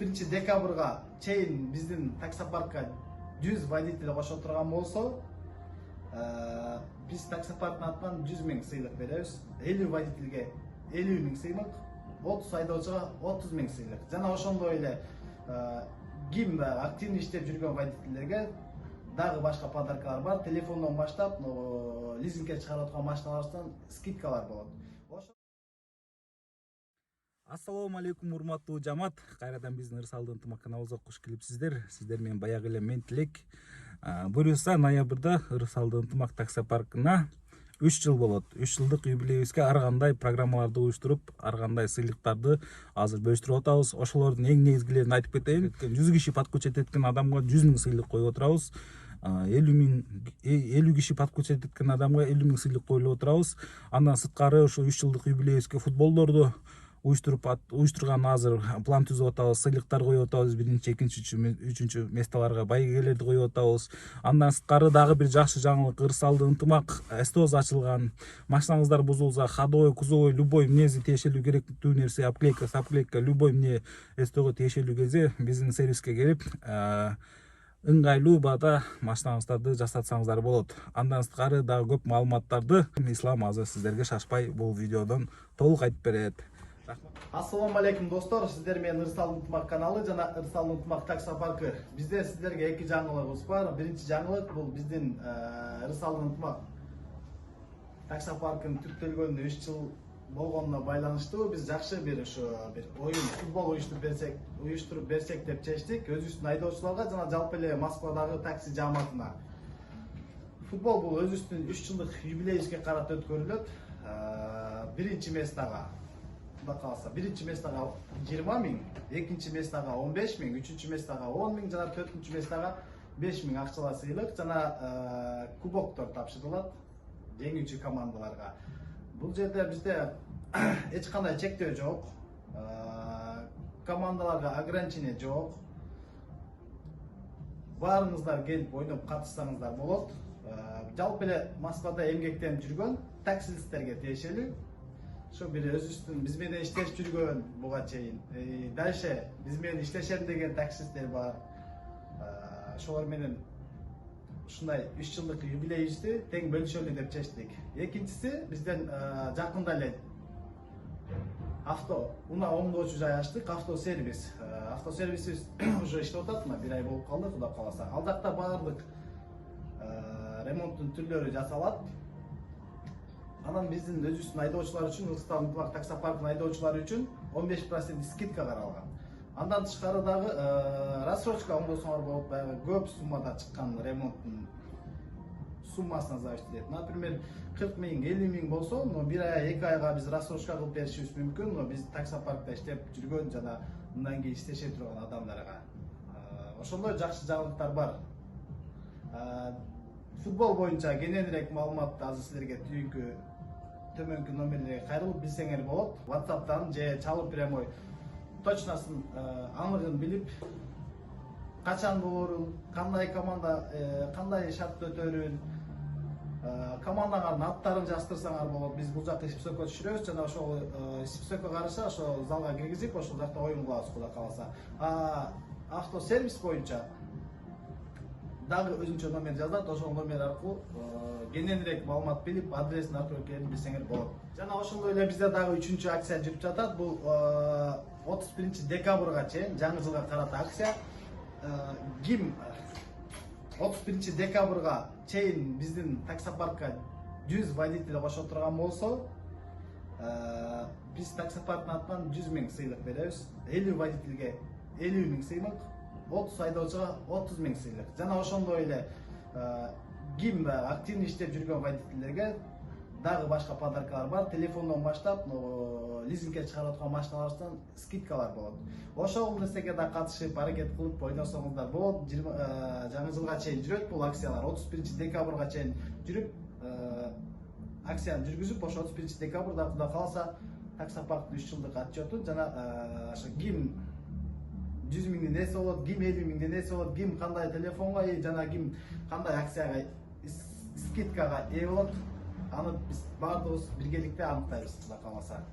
31 декабрга чейин биздин таксопаркка 100 водитель кошо турган болсо, биз таксопарктын атынан 100 000 сыйлык беребиз. 50 водительге 50 000 сыйлык, 30 айдоочуга 30 000 сыйлык. Жана ошондой эле ким активный иштеп жүргөн водительдерге дагы башка подаркалар бар. Телефондон баштап, лизингке чыгарып аткан машиналардан скидкалар болот. Ассаламу алейкум, урматтуу жамаат. Кайрадан биздин Ырсалдын ынтымак каналыбызга куш келипсиздер. Сиздер менен баягы эле мен Тилек. Буюрса ноябрда Ырсалдын ынтымак таксопаркына 3 жыл болот. 3 жылдык юбилейибизге ар кандай программаларды уюштуруп, ар кандай сыйлыктарды азыр бөлүштүрүп атабыз. Ошолордун эң негизгилерин айтып кетейин. 100 киши подключать эткен адамга 100 000 сыйлык коюп отурабыз. 50 киши подключать эткен адамга 50 000 сыйлык коюп отурабыз. Андан сырткары ошо 3 жылдык юбилейибизге футболдорду уюштурган азыр план түзүп атабыз, сыйлыктар коюп атабыз, 1-чи, 2-чи, 3-чү месталарга байгелерди коюп атабыз. Андан сырткары дагы бир жакшы жаңылык, Ырсалдын ынтымак СТО ачылган. Машинаңыздар бузулса, ходовой, кузовой, любой мнези тиешелүү керектүү нерсе, обклейка, сапклейка, любой мне СТОго тиешелүү кезде биздин сервиске келип, ыңгайлуу баада машинаңыздарды жасатсаңыздар болот. Андан сырткары дагы көп маалыматтарды Ислам азыр сиздерге шашпай бул видеодон толук айтып берет. Ассаламу алейкум достор, сиздер менен Ырсалдын ынтымак каналы жана Ырсалдын ынтымак таксопаркы. Бизде сиздерге эки жаңылыгыбыз бар. Биринчи жаңылык бул биздин Ырсалдын ынтымак таксопаркынын түрктөлгөнүнө 3 жыл болгонуна байланыштуу биз жакшы бир оюн, футбол уюштуруп берсек деп чечтик өзүбүздүн айдоочуларга жана жалпы эле Москвадагы такси жааматына. Футбол бул өзүбүздүн 3 жылдык юбилейибизге карата өткөрүлөт. Биринчи местага биринчи местага 20 000, экинчи местага 15 000, үчүнчү местага 10 000 жана төртүнчү местага 5 000 акчалай сыйлык жана кубоктор тапшырылат жеңүүчү командаларга. Бул жерде бизде эч кандай чектөө жок, командаларга ограничение жок. Баарыңыздар келип ойноп катышсаңыздар болот. Жалпы эле Москвада эмгектенип жүргөн таксистерге тиешелүү. Ошо бир өзүбүздүн биз менен иштешип жүргөн буга чейин. Дальше биз менен иштешем деген таксисттер бар. Ошолор менен ушундай 3 жылдык юбилейибизди тең бөлүшөлү деп чечтик. Экинчиси бизден жакында эле унаа оңдоочу жай ачтык, автосервис. Автосервисибиз уже иштеп атат, мына 1 ай болуп калды, Кудай кааласа. Ал жакта баардык ремонттун түрлөрү жасалат. Анан биздин өзүбүздүн айдоочулар үчүн, Ырсалдын ынтымак таксопаркынын айдоочулары үчүн 15% скидка каралган. Андан тышкары дагы рассрочка оңдосоңор болот, баягы көп суммада чыккан ремонттун суммасына зависит этет. Например, 40 000, 50 000 болсо, 1 ай, 2 айга биз рассрочка кылып беришибиз мүмкүн, но биз таксопаркта иштеп жүргөн жана мындан кийин иштеше турган адамдарга. Ошондой жакшы жаңылыктар бар. Футбол боюнча кененирээк маалыматты азыр силерге төмөнкү номерлерге кайрылып билсеңер болот. WhatsApp'тан же чалып прямой точносын анығын билип, качан болорун, кандай команда, кандай шартты өтөрүн, командаңардын аттарын жаздырсаңар болот. Биз бул жакта списокко түшүрөбүз жана ошол списокко караша ошол залга киргизип, ошол жакта оюн кылабыз, Кудай кааласа. Автосервис боюнча дагы өзүнчө номер жазылат, ошол номер аркылуу кененирээк маалымат билип, адресин аркылуу келип билсеңер болот. Жана ошондой эле бизде дагы 3-чү акция жүрүп жатат. Бул 31 декабрга чейин, жаңы жылга карата акция. Ким 31 декабрга чейин биздин таксопаркка 100 водитель кошо турган болсо, биз таксопарктын атынан 100 000 сыйлык беребиз. 50 водительге 50 000 сыйлык, 30 айдоочуга 30 000 сыйлык. Жана ошондой эле ким активный иштеп жүргөн водительдерге дагы башка подаркалар бар. Телефондон баштап, лизингке чыгарып аткан машиналардан скидкалар болот. Ошол нерсеге да катышып, аракет кылып ойносоңуздар болот. Жаңы жылга чейин жүрөт бул акциялар. 31 декабрга чейин жүрүп, акцияны жүргүзүп, ошо 31 декабрда Кудай кааласа таксопарктын 3 жылдык отчетун жана ошо ким 100 000 нерсе болот, ким 50 000 нерсе болот, ким кандай телефонго жана ким кандай акцияга скидкага ээ болот, аны биз баардыгыбыз биргеликте аныктайбыз, Кудай кааласа.